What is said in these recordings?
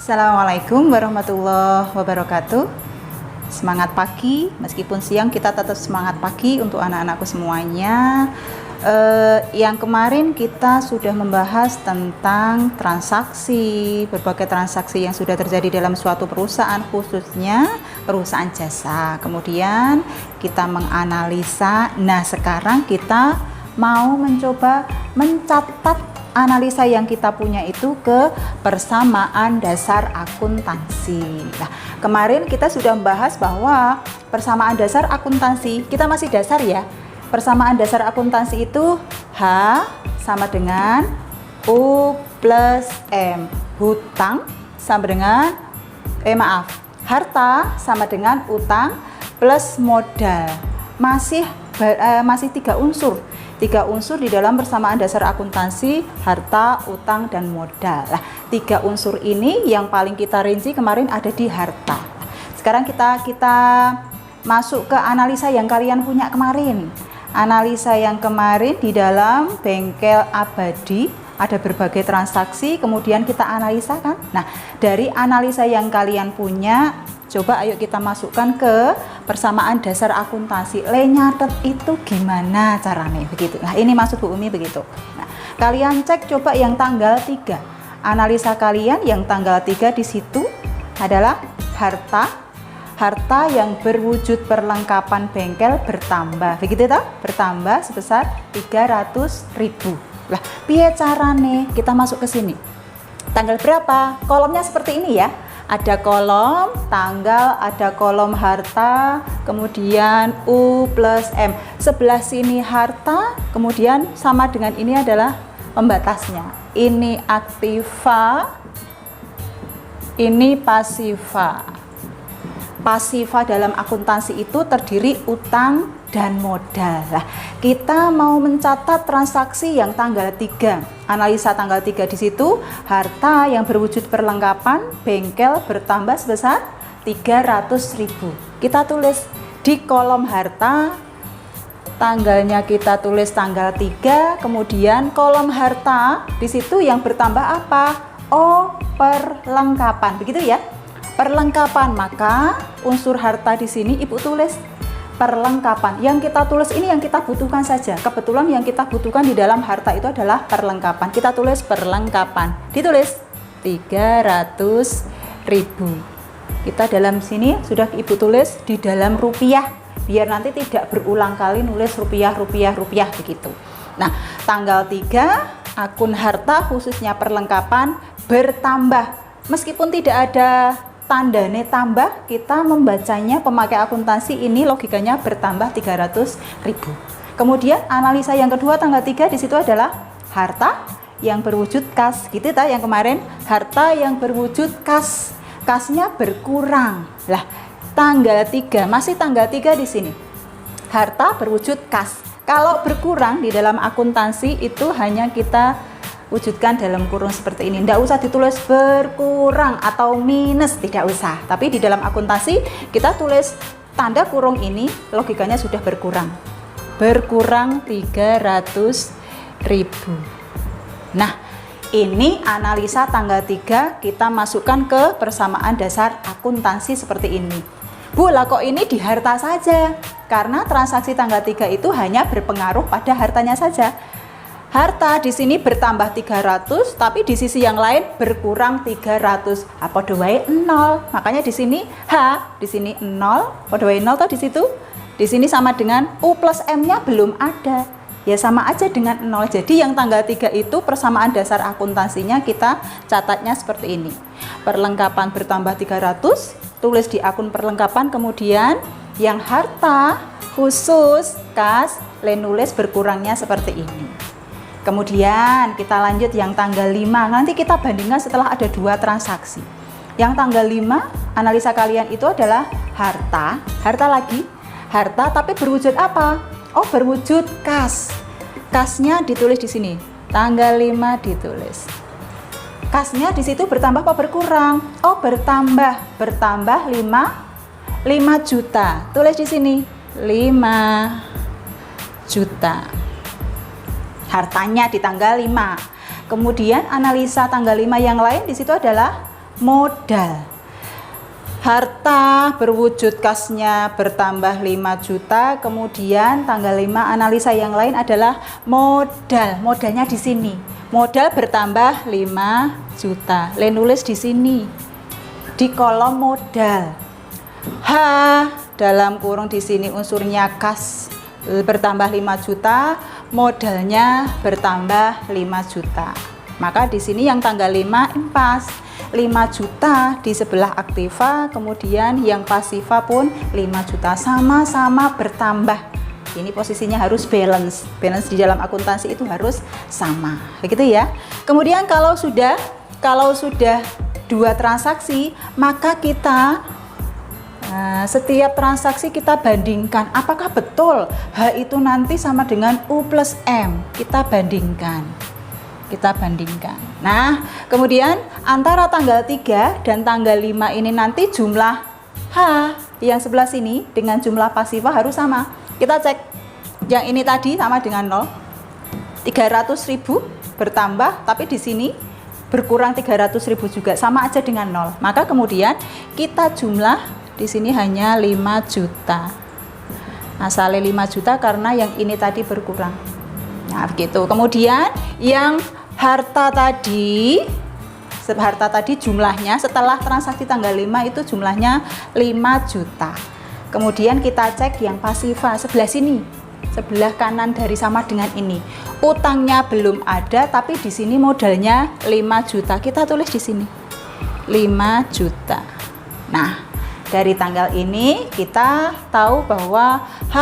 Assalamualaikum warahmatullahi wabarakatuh. Semangat pagi, meskipun siang kita tetap semangat pagi untuk anak-anakku semuanya. Yang kemarin kita sudah membahas tentang transaksi, berbagai transaksi yang sudah terjadi dalam suatu perusahaan, khususnya perusahaan jasa. Kemudian kita menganalisa. Nah, sekarang kita mau mencoba mencatat analisa yang kita punya itu ke persamaan dasar akuntansi. Nah, kemarin kita sudah membahas bahwa persamaan dasar akuntansi, kita masih dasar ya. Persamaan dasar akuntansi itu H sama dengan U plus M. Hutang sama dengan harta sama dengan utang plus modal. Masih tiga unsur di dalam persamaan dasar akuntansi: harta, utang, dan modal. Nah, tiga unsur ini yang paling kita rinci kemarin ada di harta. Sekarang kita masuk ke analisa yang kalian punya kemarin. Analisa yang kemarin di dalam bengkel abadi ada berbagai transaksi, kemudian kita analisa kan. Nah, dari analisa yang kalian punya, coba ayo kita masukkan ke persamaan dasar akuntansi. Nyatet itu gimana caranya begitu. Nah, ini masuk Bu Umi begitu. Nah, kalian cek coba yang tanggal 3. Analisa kalian yang tanggal 3 di situ adalah harta yang berwujud perlengkapan bengkel bertambah. Begitu toh? Bertambah sebesar 300.000. Lah, piye carane kita masuk ke sini? Tanggal berapa? Kolomnya seperti ini ya. Ada kolom tanggal, ada kolom harta, kemudian U plus M. Sebelah sini harta, kemudian sama dengan ini adalah pembatasnya. Ini aktiva, ini pasiva. Pasiva dalam akuntansi itu terdiri utang dan modal. Nah, kita mau mencatat transaksi yang tanggal 3. Analisa tanggal 3 di situ, harta yang berwujud perlengkapan bengkel bertambah sebesar 300.000. Kita tulis di kolom harta, tanggalnya kita tulis tanggal 3, kemudian kolom harta di situ yang bertambah apa? Oh, perlengkapan. Begitu ya. Perlengkapan, maka unsur harta di sini Ibu tulis perlengkapan. Yang kita tulis ini yang kita butuhkan saja. Kebetulan yang kita butuhkan di dalam harta itu adalah perlengkapan. Kita tulis perlengkapan. Ditulis 300.000. Kita dalam sini sudah Ibu tulis di dalam rupiah, biar nanti tidak berulang kali nulis rupiah begitu. Nah, tanggal 3 akun harta khususnya perlengkapan bertambah. Meskipun tidak ada tandanya tambah, kita membacanya pemakai akuntansi ini logikanya bertambah 300.000. Kemudian analisa yang kedua tanggal 3 di situ adalah harta yang berwujud kas. Gitu ta yang kemarin, harta yang berwujud kas. Kasnya berkurang. Lah, tanggal 3, masih tanggal 3 di sini. Harta berwujud kas. Kalau berkurang di dalam akuntansi itu hanya kita wujudkan dalam kurung seperti ini. Tidak usah ditulis berkurang atau minus, tidak usah. Tapi di dalam akuntansi kita tulis tanda kurung ini logikanya sudah berkurang. Berkurang 300.000. Nah, ini analisa tanggal 3 kita masukkan ke persamaan dasar akuntansi seperti ini. Bu, lah kok ini di harta saja? Karena transaksi tanggal 3 itu hanya berpengaruh pada hartanya saja. Harta di sini bertambah 300, tapi di sisi yang lain berkurang 300. Apa doae 0? Makanya di sini H, di sini 0. Apa doae 0 toh di situ? Di sini sama dengan U plus M-nya belum ada. Ya sama aja dengan 0. Jadi yang tanggal 3 itu persamaan dasar akuntansinya kita catatnya seperti ini. Perlengkapan bertambah 300, tulis di akun perlengkapan, kemudian yang harta khusus kas, nulis berkurangnya seperti ini. Kemudian kita lanjut yang tanggal 5. Nanti kita bandingkan setelah ada 2 transaksi. Yang tanggal 5 analisa kalian itu adalah harta lagi. Harta tapi berwujud apa? Oh, berwujud kas. Kasnya ditulis di sini. Tanggal 5 ditulis. Kasnya di situ bertambah apa berkurang? Oh, bertambah. Bertambah 5 juta. Tulis di sini 5 juta. Hartanya di tanggal 5. Kemudian analisa tanggal 5 yang lain di situ adalah modal. Harta berwujud kasnya bertambah 5 juta, kemudian tanggal 5 analisa yang lain adalah modal. Modalnya di sini. Modal bertambah 5 juta. Le nulis di sini. Di kolom modal. H dalam kurung di sini unsurnya kas bertambah 5 juta, modalnya bertambah 5 juta. Maka di sini yang tanggal 5 impas. 5 juta di sebelah aktiva, kemudian yang pasiva pun 5 juta, sama-sama bertambah. Ini posisinya harus balance. Balance di dalam akuntansi itu harus sama. Begitu ya. Kemudian kalau sudah dua transaksi, maka kita setiap transaksi kita bandingkan apakah betul H itu nanti sama dengan U plus M. Kita bandingkan. Nah, kemudian antara tanggal 3 dan tanggal 5 ini nanti jumlah H yang sebelah sini dengan jumlah pasiva harus sama. Kita cek. Yang ini tadi sama dengan 0. 300.000 bertambah, tapi di sini berkurang 300.000 juga, sama aja dengan 0. Maka kemudian kita jumlah di sini hanya 5 juta. Asalnya 5 juta karena yang ini tadi berkurang. Nah, begitu. Kemudian yang harta tadi jumlahnya setelah transaksi tanggal 5 itu jumlahnya 5 juta. Kemudian kita cek yang pasiva sebelah sini, sebelah kanan dari sama dengan ini. Utangnya belum ada, tapi di sini modalnya 5 juta. Kita tulis di sini 5 juta. Nah, dari tanggal ini kita tahu bahwa H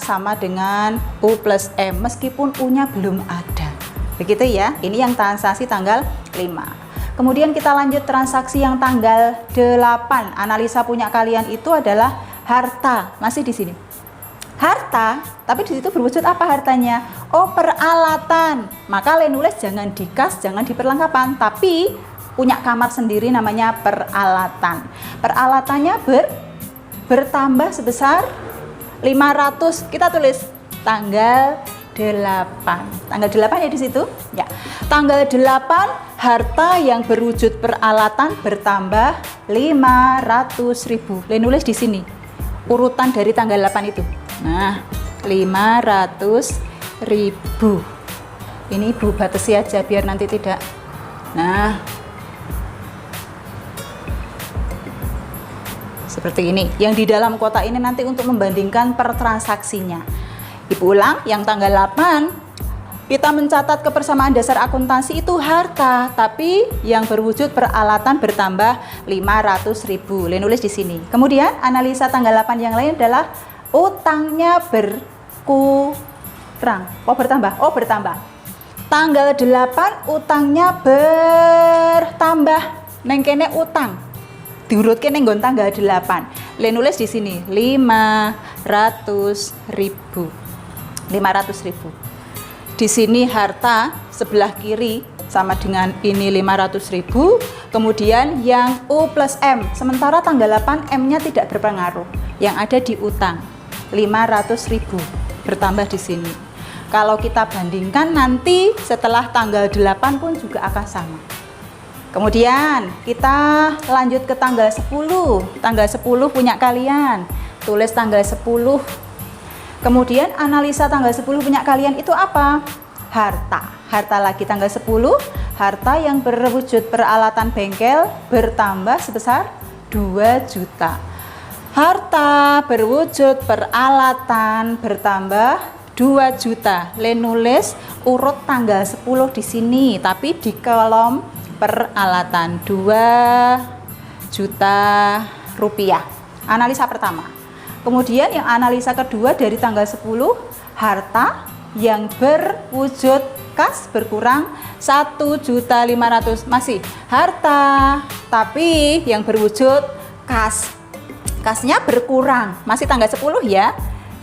sama dengan U plus M meskipun U-nya belum ada. Begitu ya, ini yang transaksi tanggal 5. Kemudian kita lanjut transaksi yang tanggal 8. Analisa punya kalian itu adalah harta, masih di sini. Harta, tapi di situ berwujud apa hartanya? Oh, peralatan. Maka le nulis jangan di kas, jangan di perlengkapan, tapi punya kamar sendiri namanya peralatan. Peralatannya bertambah sebesar 500. Kita tulis tanggal 8. Tanggal 8 ya di situ? Ya. Tanggal 8 harta yang berwujud peralatan bertambah 500.000. Le nulis di sini. Urutan dari tanggal 8 itu. Nah, 500.000. Ini Ibu batasi aja biar nanti tidak. Nah, seperti ini. Yang di dalam kotak ini nanti untuk membandingkan per transaksinya. Ibu ulang, yang tanggal 8 kita mencatat kebersamaan dasar akuntansi itu harta, tapi yang berwujud peralatan bertambah 500.000. Le nulis di sini. Kemudian analisa tanggal 8 yang lain adalah utangnya berkurang. Oh, bertambah. Oh, bertambah. Tanggal 8 utangnya bertambah. Neng kene utang. Diurutke neng nggon tanggal 8. Le nulis di sini 500.000. 500.000. Di sini harta sebelah kiri sama dengan ini 500.000. Kemudian yang U plus M. Sementara tanggal 8 M-nya tidak berpengaruh. Yang ada di utang 500.000 bertambah di sini. Kalau kita bandingkan nanti setelah tanggal 8 pun juga akan sama. Kemudian kita lanjut ke tanggal 10. Tanggal 10 punya kalian. Tulis tanggal 10. Kemudian analisa tanggal 10 punya kalian itu apa? Harta. Harta lagi tanggal 10, harta yang berwujud peralatan bengkel bertambah sebesar 2 juta. Harta berwujud peralatan bertambah 2 juta. Le nulis urut tanggal 10 di sini, tapi di kolom peralatan 2 juta rupiah. Analisa pertama. Kemudian yang analisa kedua dari tanggal 10, harta yang berwujud kas berkurang 1.500.000. Masih harta, tapi yang berwujud kas. Kasnya berkurang, masih tanggal 10 ya.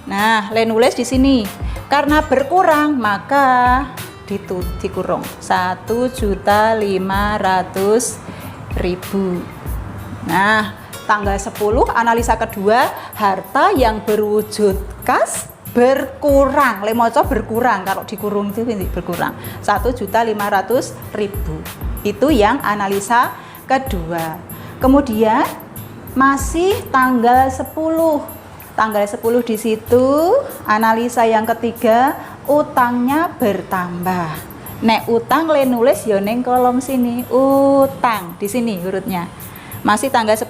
Nah, le nulis di sini. Karena berkurang, maka dikurung 1.500.000. Nah, tanggal 10 analisa kedua, harta yang berwujud kas berkurang. Le moco berkurang, kalau dikurung itu berkurang 1.500.000. Itu yang analisa kedua. Kemudian masih tanggal 10. Tanggal 10 di situ, analisa yang ketiga, utangnya bertambah. Nek utang le nulis ya ning kolom sini, utang di sini urutnya. Masih tanggal 10.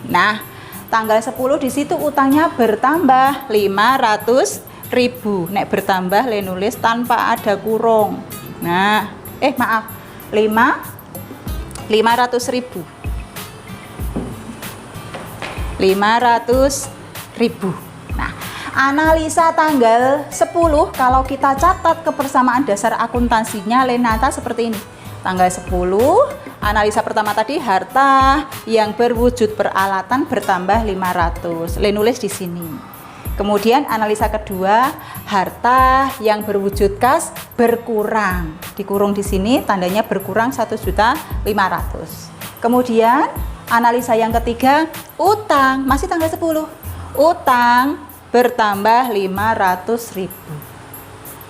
Nah, tanggal 10 di situ utangnya bertambah 500.000. Nek bertambah le nulis tanpa ada kurung. Nah, maaf. 500.000. 500.000. Nah, analisa tanggal 10 kalau kita catat kebersamaan dasar akuntansinya Lenata seperti ini. Tanggal 10, analisa pertama tadi harta yang berwujud peralatan bertambah 500. Nulis di sini. Kemudian analisa kedua, harta yang berwujud kas berkurang. Dikurung di sini tandanya berkurang 1.500.000. Kemudian analisa yang ketiga, utang masih tanggal 10. Utang bertambah 500.000.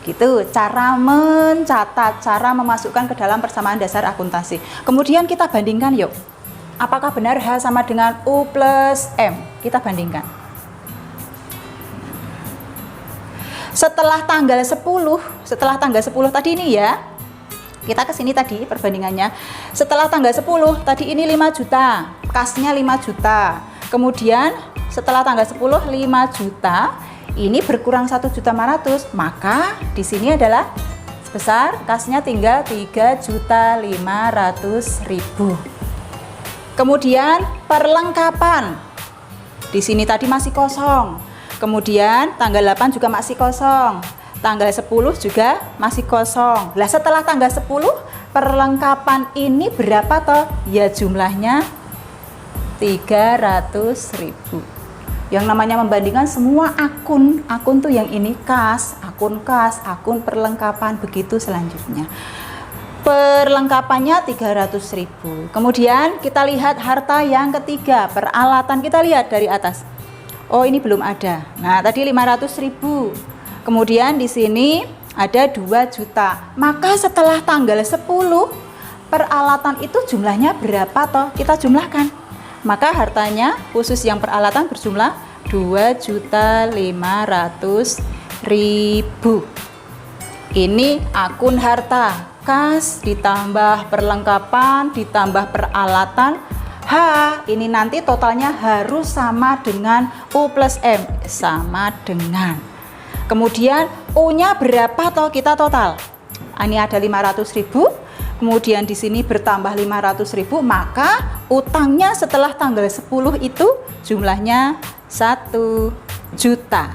Gitu cara mencatat, cara memasukkan ke dalam persamaan dasar akuntansi. Kemudian kita bandingkan yuk. Apakah benar H sama dengan U plus M? Kita bandingkan. Setelah tanggal 10 tadi ini ya. Kita ke sini tadi perbandingannya. Setelah tanggal 10 tadi ini 5 juta, kasnya 5 juta. Kemudian setelah tanggal 10 5 juta, ini berkurang 1.500.000, maka di sini adalah sebesar kasnya tinggal 3.500.000. Kemudian perlengkapan. Di sini tadi masih kosong. Kemudian tanggal 8 juga masih kosong. Tanggal 10 juga masih kosong. Lah setelah tanggal 10 perlengkapan ini berapa toh? Ya jumlahnya 300.000. Yang namanya membandingkan semua akun tuh yang ini kas, akun perlengkapan begitu selanjutnya. Perlengkapannya 300.000. Kemudian kita lihat harta yang ketiga, peralatan, kita lihat dari atas. Oh, ini belum ada. Nah, tadi 500.000. Kemudian di sini ada 2 juta. Maka setelah tanggal 10 peralatan itu jumlahnya berapa toh? Kita jumlahkan. Maka hartanya khusus yang peralatan berjumlah 2.500.000. Ini akun harta, kas ditambah perlengkapan ditambah peralatan. H ini nanti totalnya harus sama dengan U plus M, sama dengan. Kemudian U-nya berapa toh kita total? Ini ada 500.000. Kemudian di sini bertambah 500.000, maka utangnya setelah tanggal 10 itu jumlahnya 1 juta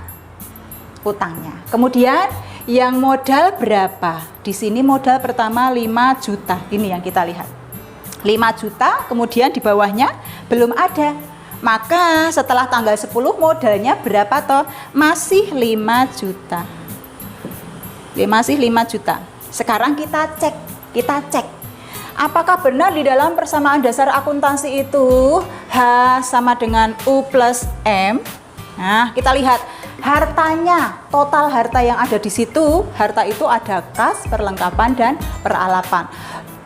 utangnya. Kemudian yang modal berapa? Di sini modal pertama 5 juta. Ini yang kita lihat. 5 juta, kemudian di bawahnya belum ada. Maka setelah tanggal 10 modalnya berapa toh? Masih 5 juta. Masih 5 juta. Sekarang kita cek. Apakah benar di dalam persamaan dasar akuntansi itu H sama dengan U plus M? Nah, kita lihat hartanya, total harta yang ada di situ, harta itu ada kas, perlengkapan dan peralatan.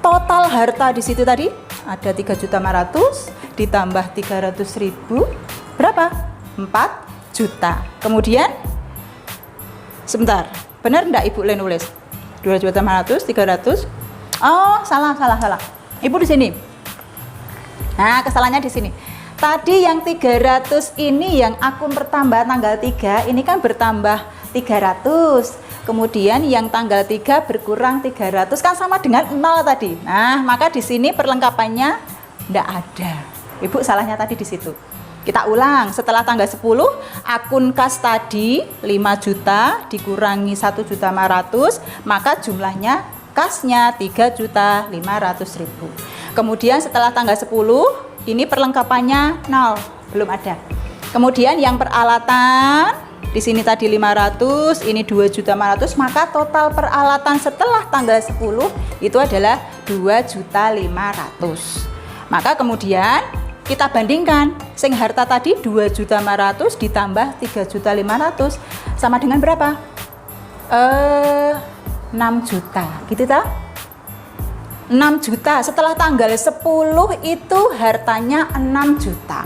Total harta di situ tadi ada 3.500.000 ditambah 300.000 berapa? 4 juta. Kemudian sebentar, benar enggak Ibu nulis? 2.500.000, 300. Oh, salah. Ibu di sini. Nah, kesalahannya di sini. Tadi yang 300 ini yang akun pertambahan tanggal 3 ini kan bertambah 300. Kemudian yang tanggal 3 berkurang 300 kan sama dengan 0 tadi. Nah, maka di sini perlengkapannya enggak ada. Ibu salahnya tadi di situ. Kita ulang, setelah tanggal 10 akun kas tadi 5 juta dikurangi 1.500.000, maka jumlahnya kasnya 3.500.000. Kemudian setelah tanggal 10 ini perlengkapannya 0, belum ada. Kemudian yang peralatan di sini tadi 500, ini 2.500.000, maka total peralatan setelah tanggal 10 itu adalah 2.500.000. Maka kemudian kita bandingkan, sing harta tadi 2.500.000 ditambah 3.500.000 sama dengan berapa? 6 juta, gitu toh? 6 juta. Setelah tanggal 10 itu hartanya 6 juta.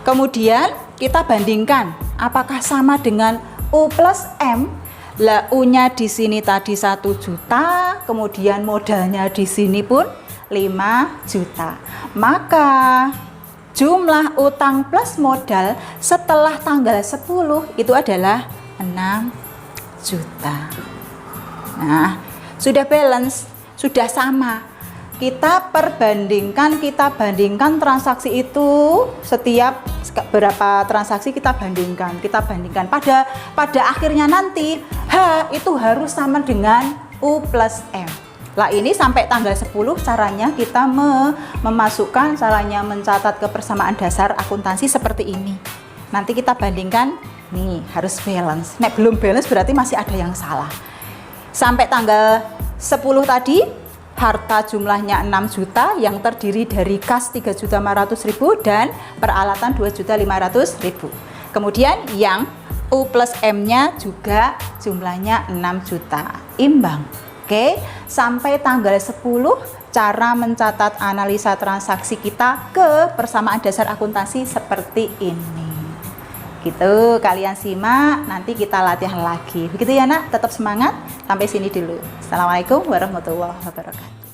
Kemudian kita bandingkan apakah sama dengan U plus M. Lah U-nya di sini tadi 1 juta, kemudian modalnya di sini pun 5 juta. Maka jumlah utang plus modal setelah tanggal 10 itu adalah 6 juta. Nah, sudah balance, sudah sama. Kita bandingkan transaksi itu, setiap berapa transaksi kita bandingkan pada akhirnya nanti H itu harus sama dengan U plus M. Lah ini sampai tanggal 10 caranya kita memasukkan, caranya mencatat kebersamaan dasar akuntansi seperti ini. Nanti kita bandingkan, nih harus balance. Nek belum balance berarti masih ada yang salah. Sampai tanggal 10 tadi harta jumlahnya 6 juta yang terdiri dari kas 3.500.000 dan peralatan 2.500.000. Kemudian yang U plus M-nya juga jumlahnya 6 juta. Imbang. Oke, sampai tanggal 10 cara mencatat analisa transaksi kita ke persamaan dasar akuntansi seperti ini. Gitu, kalian simak, nanti kita latihan lagi. Begitu ya nak, tetap semangat. Sampai sini dulu. Assalamualaikum warahmatullahi wabarakatuh.